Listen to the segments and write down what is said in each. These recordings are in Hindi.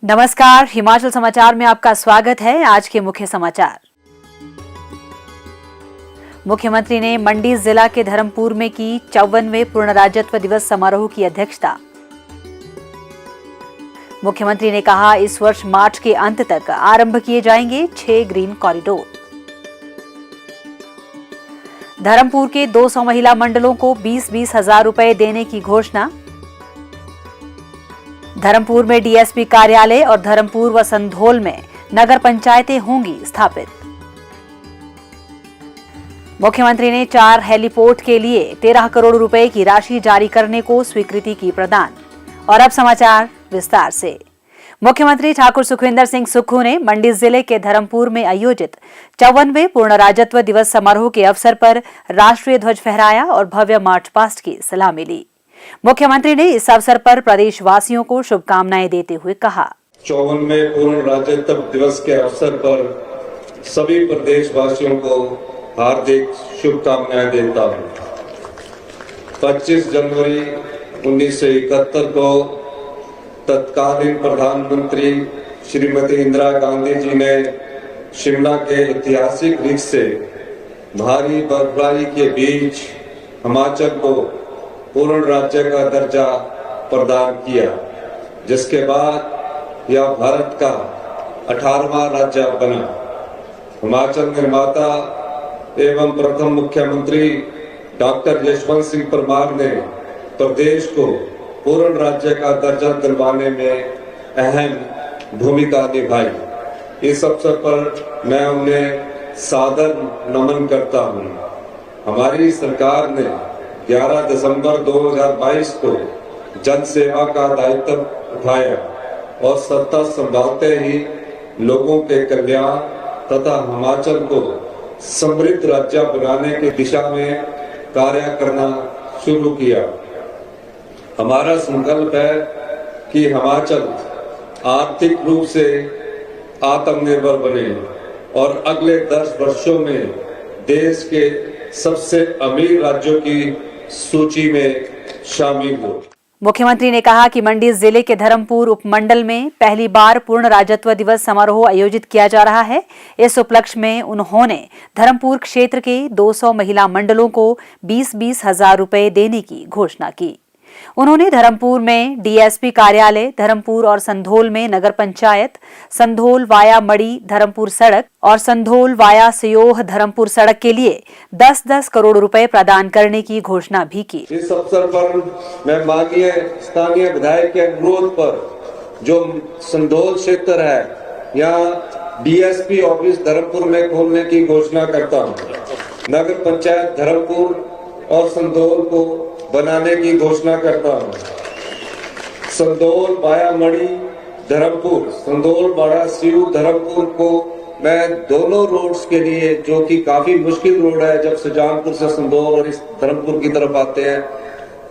नमस्कार, हिमाचल समाचार में आपका स्वागत है। आज के मुख्य समाचार। मुख्यमंत्री ने मंडी जिला के धर्मपुर में की 54वें पूर्ण राज्यत्व दिवस समारोह की अध्यक्षता। मुख्यमंत्री ने कहा, इस वर्ष मार्च के अंत तक आरंभ किए जाएंगे 6 ग्रीन कॉरिडोर। धर्मपुर के 200 महिला मंडलों को 20-20 हजार रुपए देने की घोषणा। धर्मपुर में डीएसपी कार्यालय और धर्मपुर व संधोल में नगर पंचायतें होंगी स्थापित। मुख्यमंत्री ने 4 हेलीपोर्ट के लिए 13 करोड़ रुपए की राशि जारी करने को स्वीकृति की प्रदान। और अब समाचार विस्तार से। मुख्यमंत्री ठाकुर सुखविंदर सिंह सुक्खू ने मंडी जिले के धर्मपुर में आयोजित 54वें पूर्ण राज्यत्व दिवस समारोह के अवसर पर राष्ट्रीय ध्वज फहराया और भव्य मार्च पास्ट की सलामी ली। मुख्यमंत्री ने इस अवसर पर प्रदेशवासियों को शुभकामनाएं देते हुए कहा, 54वें पूर्ण राज्यत्व दिवस के अवसर पर सभी प्रदेशवासियों को हार्दिक शुभकामनाएं देता हूं। 25 जनवरी 1971 को तत्कालीन प्रधानमंत्री श्रीमती इंदिरा गांधी जी ने शिमला के ऐतिहासिक रिज से भारी बर्फबारी के बीच हिमाचल को पूर्ण राज्य का दर्जा प्रदान किया, जिसके बाद यह भारत का 18वां राज्य बना। हिमाचल निर्माता एवं प्रथम मुख्यमंत्री डॉक्टर यशवंत सिंह परमार ने प्रदेश को पूर्ण राज्य का दर्जा दिलवाने में अहम भूमिका निभाई। इस अवसर पर मैं उन्हें सादर नमन करता हूं। हमारी सरकार ने 11 दिसंबर 2022 को जन सेवा का दायित्व उठाया और सत्ता संभालते ही लोगों के कल्याण तथा हिमाचल को समृद्ध राज्य बनाने की दिशा में कार्य करना शुरू किया। हमारा संकल्प है कि हिमाचल आर्थिक रूप से आत्मनिर्भर बने और अगले 10 वर्षों में देश के सबसे अमीर राज्यों की सूची में शामिल हो। मुख्यमंत्री ने कहा कि मंडी जिले के धर्मपुर उपमंडल में पहली बार पूर्ण राज्यत्व दिवस समारोह आयोजित किया जा रहा है। इस उपलक्ष्य में उन्होंने धर्मपुर क्षेत्र के 200 महिला मंडलों को 20-20 हजार रुपए देने की घोषणा की। उन्होंने धर्मपुर में डीएसपी कार्यालय, धर्मपुर और संधोल में नगर पंचायत, संधोल वाया मड़ी धर्मपुर सड़क और संधोल वाया सयोह धर्मपुर सड़क के लिए 10-10 करोड़ रुपए प्रदान करने की घोषणा भी की। इस अवसर पर मैं माननीय स्थानीय विधायक के अनुरोध पर जो संधोल क्षेत्र है, यहाँ डीएसपी ऑफिस धर्मपुर में खोलने की घोषणा करता हूँ। नगर पंचायत धर्मपुर और संधोल को बनाने की घोषणा करता हूँ। संधोल वाया मड़ी धर्मपुर, संधोल वाया सियू धर्मपुर को मैं दोनों रोड्स के लिए, जो कि काफी मुश्किल रोड है जब सुजानपुर से संधोल और इस धर्मपुर की तरफ आते हैं,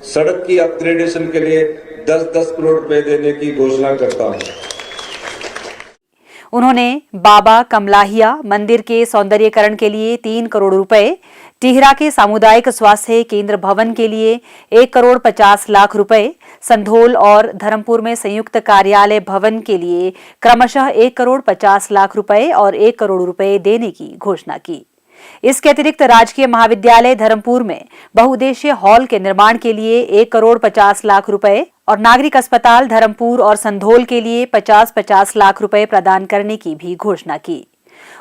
सड़क की अपग्रेडेशन के लिए 10-10 करोड़ रुपए देने की घोषणा करता हूँ। उन्होंने बाबा कमलाहिया मंदिर के सौंदर्यीकरण के लिए 3 करोड़ रुपए, टिहरा के सामुदायिक स्वास्थ्य केंद्र भवन के लिए 1 करोड़ 50 लाख रुपए, संधोल और धर्मपुर में संयुक्त कार्यालय भवन के लिए क्रमशः 1 करोड़ 50 लाख रुपए और 1 करोड़ रुपए देने की घोषणा की। इसके अतिरिक्त राजकीय महाविद्यालय धर्मपुर में बहुउद्देशीय हॉल के निर्माण के लिए 1 करोड़ 50 लाख रुपए और नागरिक अस्पताल धर्मपुर और संधोल के लिए 50-50 लाख रुपए प्रदान करने की भी घोषणा की।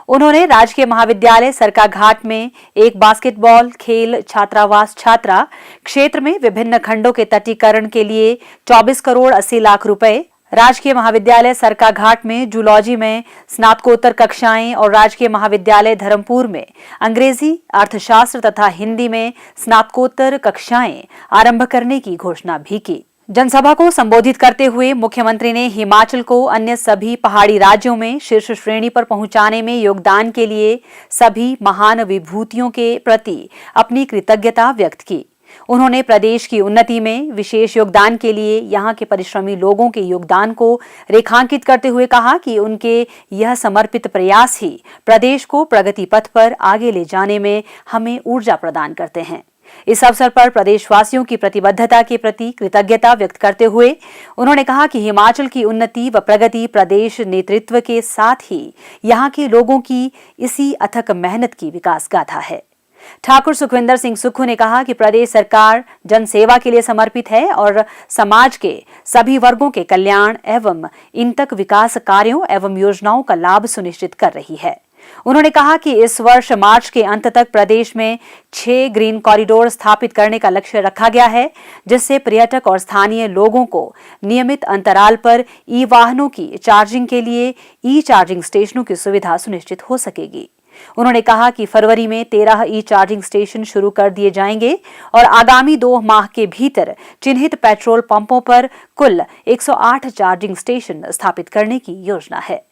उन्होंने राजकीय महाविद्यालय सरकाघाट में एक बास्केटबॉल खेल छात्रावास छात्रा क्षेत्र में विभिन्न खंडों के तटीकरण के लिए 24 करोड़ 80 लाख रुपए, राजकीय महाविद्यालय सरकाघाट में जूलॉजी में स्नातकोत्तर कक्षाएं और राजकीय महाविद्यालय धर्मपुर में अंग्रेजी, अर्थशास्त्र तथा हिंदी में स्नातकोत्तर कक्षाएं आरंभ करने की घोषणा भी की। जनसभा को संबोधित करते हुए मुख्यमंत्री ने हिमाचल को अन्य सभी पहाड़ी राज्यों में शीर्ष श्रेणी पर पहुंचाने में योगदान के लिए सभी महान विभूतियों के प्रति अपनी कृतज्ञता व्यक्त की। उन्होंने प्रदेश की उन्नति में विशेष योगदान के लिए यहां के परिश्रमी लोगों के योगदान को रेखांकित करते हुए कहा कि उनके यह समर्पित प्रयास ही प्रदेश को प्रगति पथ पर आगे ले जाने में हमें ऊर्जा प्रदान करते हैं। इस अवसर पर प्रदेशवासियों की प्रतिबद्धता के प्रति कृतज्ञता व्यक्त करते हुए उन्होंने कहा कि हिमाचल की उन्नति व प्रगति प्रदेश नेतृत्व के साथ ही यहां के लोगों की इसी अथक मेहनत की विकास गाथा है। ठाकुर सुखविंदर सिंह सुक्खू ने कहा कि प्रदेश सरकार जनसेवा के लिए समर्पित है और समाज के सभी वर्गों के कल्याण एवं इन तक विकास कार्यों एवं योजनाओं का लाभ सुनिश्चित कर रही है। उन्होंने कहा कि इस वर्ष मार्च के अंत तक प्रदेश में 6 ग्रीन कॉरिडोर स्थापित करने का लक्ष्य रखा गया है, जिससे पर्यटक और स्थानीय लोगों को नियमित अंतराल पर ई वाहनों की चार्जिंग के लिए ई चार्जिंग स्टेशनों की सुविधा सुनिश्चित हो सकेगी। उन्होंने कहा कि फरवरी में 13 ई चार्जिंग स्टेशन शुरू कर दिए जाएंगे और आगामी 2 माह के भीतर चिन्हित पेट्रोल पंपों पर कुल 108 चार्जिंग स्टेशन स्थापित करने की योजना है।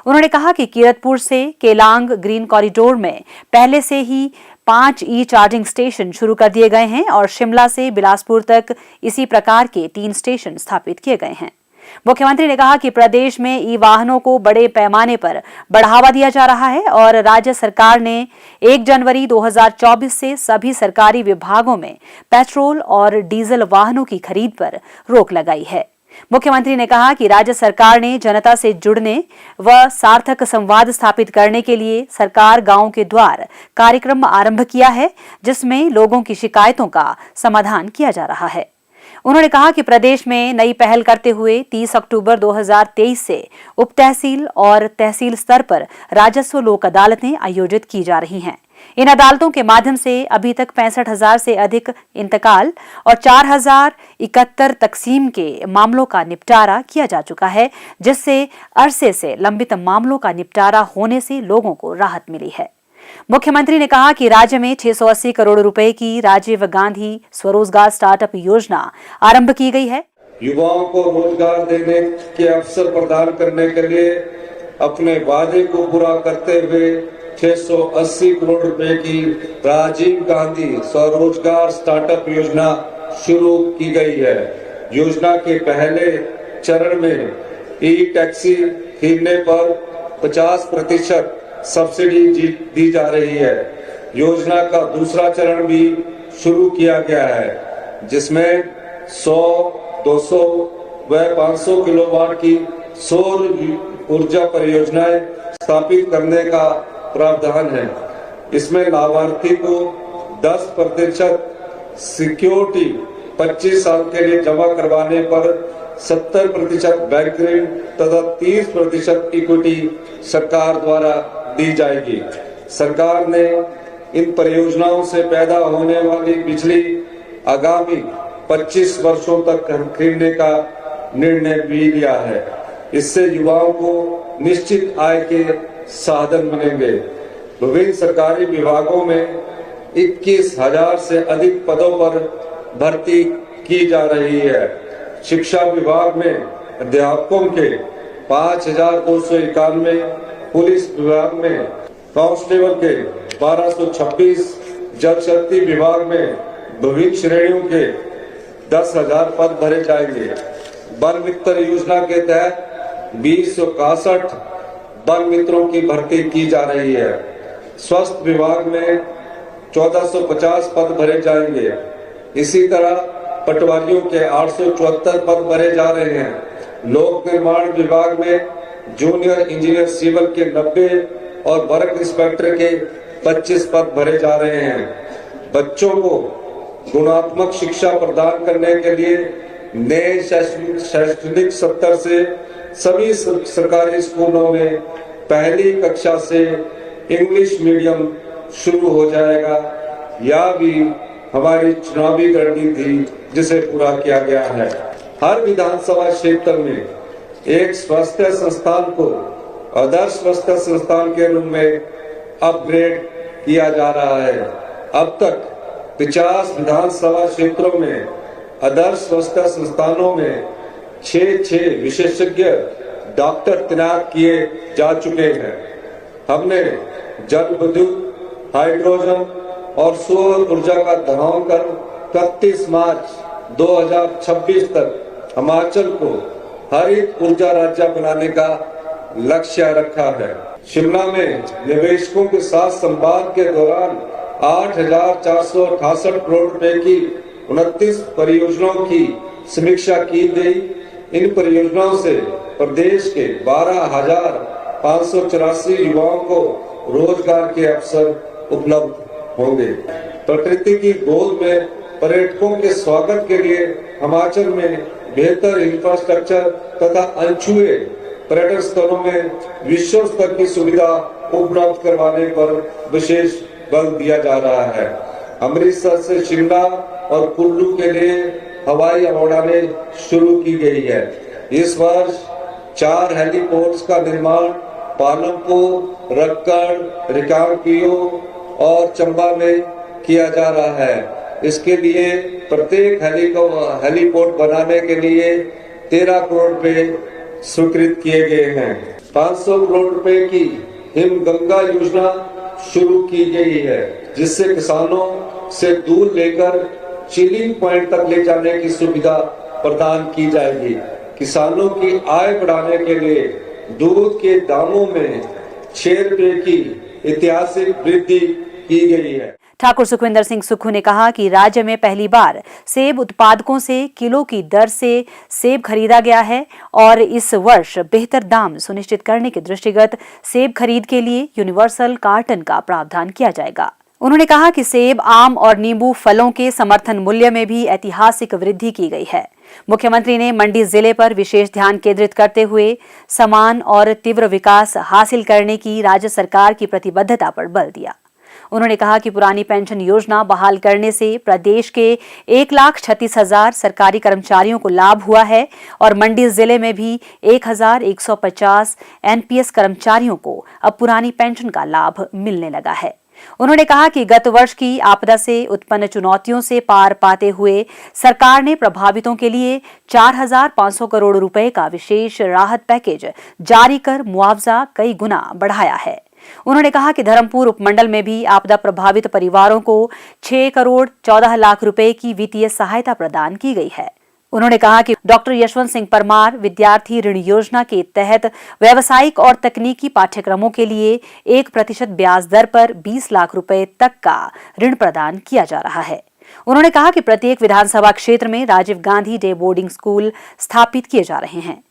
उन्होंने कहा कि कीरतपुर से केलांग ग्रीन कॉरिडोर में पहले से ही 5 ई चार्जिंग स्टेशन शुरू कर दिए गए हैं और शिमला से बिलासपुर तक इसी प्रकार के 3 स्टेशन स्थापित किए गए हैं। मुख्यमंत्री ने कहा कि प्रदेश में ई वाहनों को बड़े पैमाने पर बढ़ावा दिया जा रहा है और राज्य सरकार ने 1 जनवरी 2024 से सभी सरकारी विभागों में पेट्रोल और डीजल वाहनों की खरीद पर रोक लगाई है। मुख्यमंत्री ने कहा कि राज्य सरकार ने जनता से जुड़ने व सार्थक संवाद स्थापित करने के लिए सरकार गांव के द्वार कार्यक्रम आरंभ किया है, जिसमें लोगों की शिकायतों का समाधान किया जा रहा है। उन्होंने कहा कि प्रदेश में नई पहल करते हुए 30 अक्टूबर 2023 से उप तहसील और तहसील स्तर पर राजस्व लोक अदालतें आयोजित की जा रही हैं। इन अदालतों के माध्यम से अभी तक 65,000 से अधिक इंतकाल और 4,071 तकसीम के मामलों का निपटारा किया जा चुका है, जिससे अरसे से लंबित मामलों का निपटारा होने से लोगों को राहत मिली है। मुख्यमंत्री ने कहा कि राज्य में 680 करोड़ रुपए की राजीव गांधी स्वरोजगार स्टार्टअप योजना आरंभ की गई है। युवाओं को रोजगार देने के अवसर प्रदान करने के लिए अपने वादे को पूरा करते हुए 680 करोड़ रुपए की राजीव गांधी स्वरोजगार स्टार्टअप योजना शुरू की गई है। योजना के पहले चरण में ई टैक्सी खरीदने पर 50% सब्सिडी दी जा रही है। योजना का दूसरा चरण भी शुरू किया गया है, जिसमें 100, 200 व 500 किलोवाट की सौर ऊर्जा परियोजनाएं स्थापित करने का प्रावधान है। इसमें लाभार्थी को 10% सिक्योरिटी 25 साल के लिए जमा करवाने पर 70% बैंक ऋण तथा 30% इक्विटी सरकार द्वारा दी जाएगी। सरकार ने इन परियोजनाओं से पैदा होने वाली बिजली आगामी 25 वर्षों तक खरीदने का निर्णय भी लिया है। इससे युवाओं को निश्चित आय के साधन बनेंगे। विभिन्न सरकारी विभागों में 21,000 से अधिक पदों पर भर्ती की जा रही है। शिक्षा विभाग में अध्यापकों के 5,291, पुलिस विभाग में कांस्टेबल के 1226, जल शक्ति विभाग में विभिन्न श्रेणियों के 10,000 पद भरे जाएंगे। वन मित्र योजना के तहत 261 वन मित्रों की भर्ती की जा रही है। स्वास्थ्य विभाग में 1450 पद भरे जाएंगे। इसी तरह पटवारियों के 874 पद भरे जा रहे हैं। लोक निर्माण विभाग में जूनियर इंजीनियर सिविल के 90 और वर्क इंस्पेक्टर के 25 पद भरे जा रहे हैं। बच्चों को गुणात्मक शिक्षा प्रदान करने के लिए नए शैक्षणिक सत्र से सभी सरकारी स्कूलों में पहली कक्षा से इंग्लिश मीडियम शुरू हो जाएगा। यह भी हमारी चुनावी रणनीति जिसे पूरा किया गया है। हर विधानसभा क्षेत्र में एक स्वास्थ्य संस्थान को आदर्श स्वास्थ्य संस्थान के रूप में अपग्रेड किया जा रहा है। अब तक 50 विधानसभा क्षेत्रों में आदर्श स्वास्थ्य संस्थानों में 6 विशेषज्ञ डॉक्टर तैनात किए जा चुके हैं। हमने जल विद्युत, हाइड्रोजन और सौर ऊर्जा का दोहन कर 31 मार्च 2026 तक हिमाचल को हरित ऊर्जा राज्य बनाने का लक्ष्य रखा है। शिमला में निवेशकों के साथ संवाद के दौरान 8,468 करोड़ रुपए की 29 परियोजनाओं की समीक्षा की गई। इन परियोजनाओं से प्रदेश के 12,584 युवाओं को रोजगार के अवसर उपलब्ध होंगे। प्रकृति की गोद में पर्यटकों के स्वागत के लिए हिमाचल में बेहतर इंफ्रास्ट्रक्चर तथा अनछुए पर्यटन स्थलों में विश्व स्तर की सुविधा उपलब्ध करवाने पर विशेष बल दिया जा रहा है। अमृतसर से शिमला और कुल्लू के लिए हवाई उड़ानें शुरू की गई है। इस वर्ष 4 हेलीपोर्ट्स का निर्माण पालमपुर, रक्कड़, रिकांगपिओ और चंबा में किया जा रहा है। इसके लिए प्रत्येक हेलीपोर्ट बनाने के लिए 13 करोड़ रुपए स्वीकृत किए गए हैं। 500 करोड़ रुपए की हिमगंगा योजना शुरू की गई है, जिससे किसानों से दूध लेकर चिलिंग पॉइंट तक ले जाने की सुविधा प्रदान की जाएगी। किसानों की आय बढ़ाने के लिए दूध के दामों में 6 रुपए की ऐतिहासिक वृद्धि की गई है। ठाकुर सुखविंदर सिंह सुक्खू ने कहा कि राज्य में पहली बार सेब उत्पादकों से किलो की दर से सेब खरीदा गया है और इस वर्ष बेहतर दाम सुनिश्चित करने के दृष्टिगत सेब खरीद के लिए यूनिवर्सल कार्टन का प्रावधान किया जाएगा। उन्होंने कहा कि सेब, आम और नींबू फलों के समर्थन मूल्य में भी ऐतिहासिक वृद्धि की गई है। मुख्यमंत्री ने मंडी जिले पर विशेष ध्यान केंद्रित करते हुए समान और तीव्र विकास हासिल करने की राज्य सरकार की प्रतिबद्धता पर बल दिया। उन्होंने कहा कि पुरानी पेंशन योजना बहाल करने से प्रदेश के 1,36,000 सरकारी कर्मचारियों को लाभ हुआ है और मंडी जिले में भी 1,150 एनपीएस कर्मचारियों को अब पुरानी पेंशन का लाभ मिलने लगा है। उन्होंने कहा कि गत वर्ष की आपदा से उत्पन्न चुनौतियों से पार पाते हुए सरकार ने प्रभावितों के लिए 4,500 करोड़ रुपए का विशेष राहत पैकेज जारी कर मुआवजा कई गुना बढ़ाया है। उन्होंने कहा कि धर्मपुर उपमंडल में भी आपदा प्रभावित परिवारों को 6 करोड़ 14 लाख रुपए की वित्तीय सहायता प्रदान की गई है। उन्होंने कहा कि डॉक्टर यशवंत सिंह परमार विद्यार्थी ऋण योजना के तहत व्यावसायिक और तकनीकी पाठ्यक्रमों के लिए 1% ब्याज दर पर 20 लाख रुपए तक का ऋण प्रदान किया जा रहा है। उन्होंने कहा कि प्रत्येक विधानसभा क्षेत्र में Rajiv Gandhi day boarding school स्थापित किए जा रहे हैं।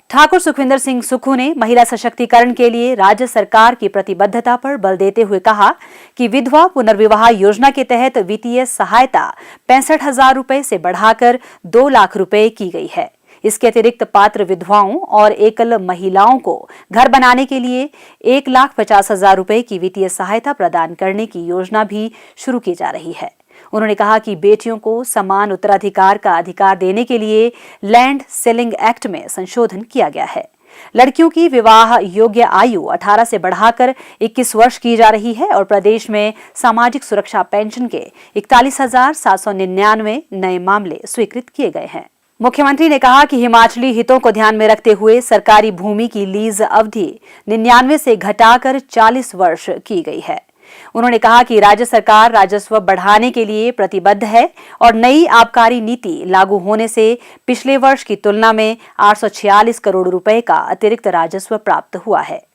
ठाकुर सुखविंदर सिंह सुक्खू ने महिला सशक्तिकरण के लिए राज्य सरकार की प्रतिबद्धता पर बल देते हुए कहा कि विधवा पुनर्विवाह योजना के तहत वित्तीय सहायता 65,000 रुपए से बढ़ाकर 2 लाख रुपए की गई है। इसके अतिरिक्त पात्र विधवाओं और एकल महिलाओं को घर बनाने के लिए 1,50,000 रुपए की वित्तीय सहायता प्रदान करने की योजना भी शुरू की जा रही है। उन्होंने कहा कि बेटियों को समान उत्तराधिकार का अधिकार देने के लिए लैंड सेलिंग एक्ट में संशोधन किया गया है। लड़कियों की विवाह योग्य आयु 18 से बढ़ाकर 21 वर्ष की जा रही है और प्रदेश में सामाजिक सुरक्षा पेंशन के 41,799 नए मामले स्वीकृत किए गए हैं। मुख्यमंत्री ने कहा कि हिमाचली हितों को ध्यान में रखते हुए सरकारी भूमि की लीज अवधि 99 से घटाकर 40 वर्ष की गई है। उन्होंने कहा कि राज्य सरकार राजस्व बढ़ाने के लिए प्रतिबद्ध है और नई आबकारी नीति लागू होने से पिछले वर्ष की तुलना में 846 करोड़ रुपए का अतिरिक्त राजस्व प्राप्त हुआ है।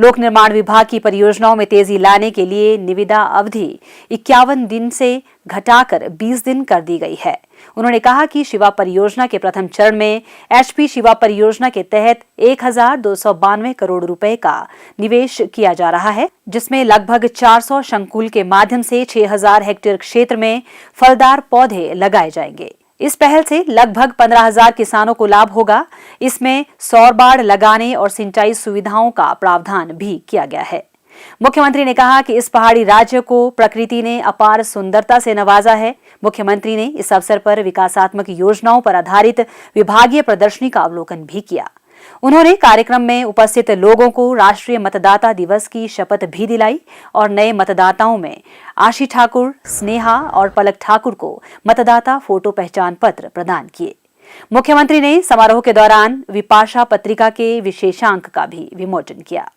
लोक निर्माण विभाग की परियोजनाओं में तेजी लाने के लिए निविदा अवधि 51 दिन से घटाकर 20 दिन कर दी गई है। उन्होंने कहा कि शिवा परियोजना के प्रथम चरण में एचपी शिवा परियोजना के तहत 1,292 करोड़ रुपए का निवेश किया जा रहा है, जिसमें लगभग 400 संकुल के माध्यम से 6,000 हेक्टेयर क्षेत्र में फलदार पौधे लगाए जाएंगे। इस पहल से लगभग 15,000 किसानों को लाभ होगा। इसमें सौर बाढ़ लगाने और सिंचाई सुविधाओं का प्रावधान भी किया गया है। मुख्यमंत्री ने कहा कि इस पहाड़ी राज्य को प्रकृति ने अपार सुंदरता से नवाजा है। मुख्यमंत्री ने इस अवसर पर विकासात्मक योजनाओं पर आधारित विभागीय प्रदर्शनी का अवलोकन भी किया। उन्होंने कार्यक्रम में उपस्थित लोगों को राष्ट्रीय मतदाता दिवस की शपथ भी दिलाई और नए मतदाताओं में आशी ठाकुर, स्नेहा और पलक ठाकुर को मतदाता फोटो पहचान पत्र प्रदान किए। मुख्यमंत्री ने समारोह के दौरान विपाशा पत्रिका के विशेषांक का भी विमोचन किया।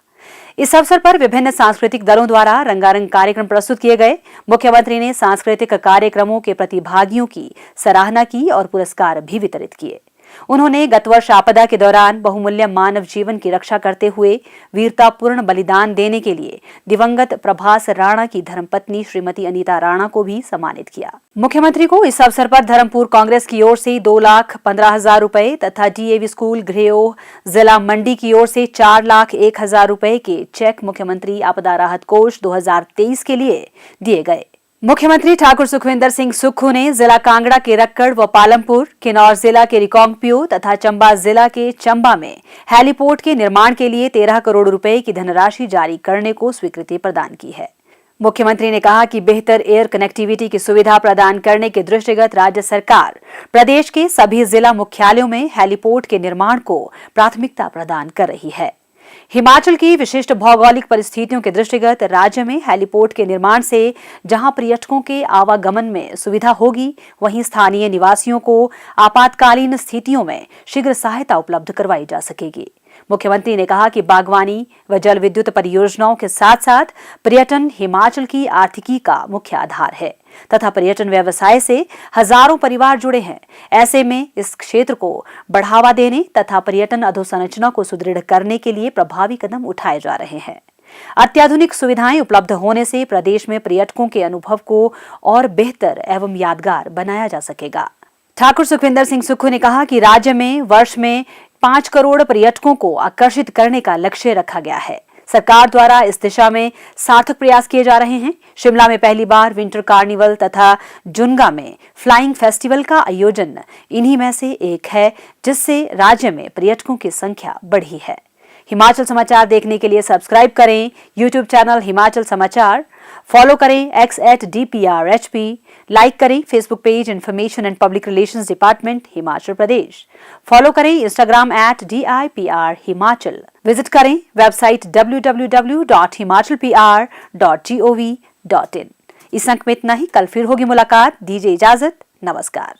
इस अवसर पर विभिन्न सांस्कृतिक दलों द्वारा रंगारंग कार्यक्रम प्रस्तुत किए गए। मुख्यमंत्री ने सांस्कृतिक कार्यक्रमों के प्रतिभागियों की सराहना की और पुरस्कार भी वितरित किए। उन्होंने गत वर्ष आपदा के दौरान बहुमूल्य मानव जीवन की रक्षा करते हुए वीरतापूर्ण बलिदान देने के लिए दिवंगत प्रभास राणा की धर्मपत्नी श्रीमती अनीता राणा को भी सम्मानित किया। मुख्यमंत्री को इस अवसर पर धर्मपुर कांग्रेस की ओर से 2,15,000 रुपए तथा डीएवी स्कूल गृहोह जिला मंडी की ओर से 4,01,000 रुपए के चेक मुख्यमंत्री आपदा राहत कोष 2023 के लिए दिए गए। मुख्यमंत्री ठाकुर सुखविंदर सिंह सुक्खू ने जिला कांगड़ा के रक्कड़ व पालमपुर, किन्नौर जिला के रिकांगपिओ तथा चंबा जिला के चंबा में हेलीपोर्ट के निर्माण के लिए 13 करोड़ रुपए की धनराशि जारी करने को स्वीकृति प्रदान की है। मुख्यमंत्री ने कहा कि बेहतर एयर कनेक्टिविटी की सुविधा प्रदान करने के दृष्टिगत राज्य सरकार प्रदेश के सभी जिला मुख्यालयों में हेलीपोर्ट के निर्माण को प्राथमिकता प्रदान कर रही है। हिमाचल की विशिष्ट भौगोलिक परिस्थितियों के दृष्टिगत राज्य में हेलीपोर्ट के निर्माण से जहां पर्यटकों के आवागमन में सुविधा होगी, वहीं स्थानीय निवासियों को आपातकालीन स्थितियों में शीघ्र सहायता उपलब्ध करवाई जा सकेगी। मुख्यमंत्री ने कहा कि बागवानी व जल विद्युत परियोजनाओं के साथ साथ पर्यटन हिमाचल की आर्थिकी का मुख्य आधार है तथा पर्यटन व्यवसाय से हजारों परिवार जुड़े हैं। ऐसे में इस क्षेत्र को बढ़ावा देने तथा पर्यटन अधोसंरचना को सुदृढ़ करने के लिए प्रभावी कदम उठाए जा रहे हैं। अत्याधुनिक सुविधाएं उपलब्ध होने से प्रदेश में पर्यटकों के अनुभव को और बेहतर एवं यादगार बनाया जा सकेगा। ठाकुर सुखविंदर सिंह सुक्खू ने कहा कि राज्य में वर्ष में 5 करोड़ पर्यटकों को आकर्षित करने का लक्ष्य रखा गया है। सरकार द्वारा इस दिशा में सार्थक प्रयास किए जा रहे हैं। शिमला में पहली बार विंटर कार्निवल तथा जुन्गा में फ्लाइंग फेस्टिवल का आयोजन इन्हीं में से एक है, जिससे राज्य में पर्यटकों की संख्या बढ़ी है। हिमाचल समाचार देखने के लिए सब्सक्राइब करें यूट्यूब चैनल हिमाचल समाचार, फॉलो करें x@DPRHP, लाइक करें Facebook page information and public relations department Himachal Pradesh, follow करें इंस्टाग्राम @DIPR हिमाचल, विजिट करें वेबसाइट www.himachalpr.gov.in। इस अंक में इतना ही। कल फिर होगी मुलाकात। दीजिए इजाजत। नमस्कार।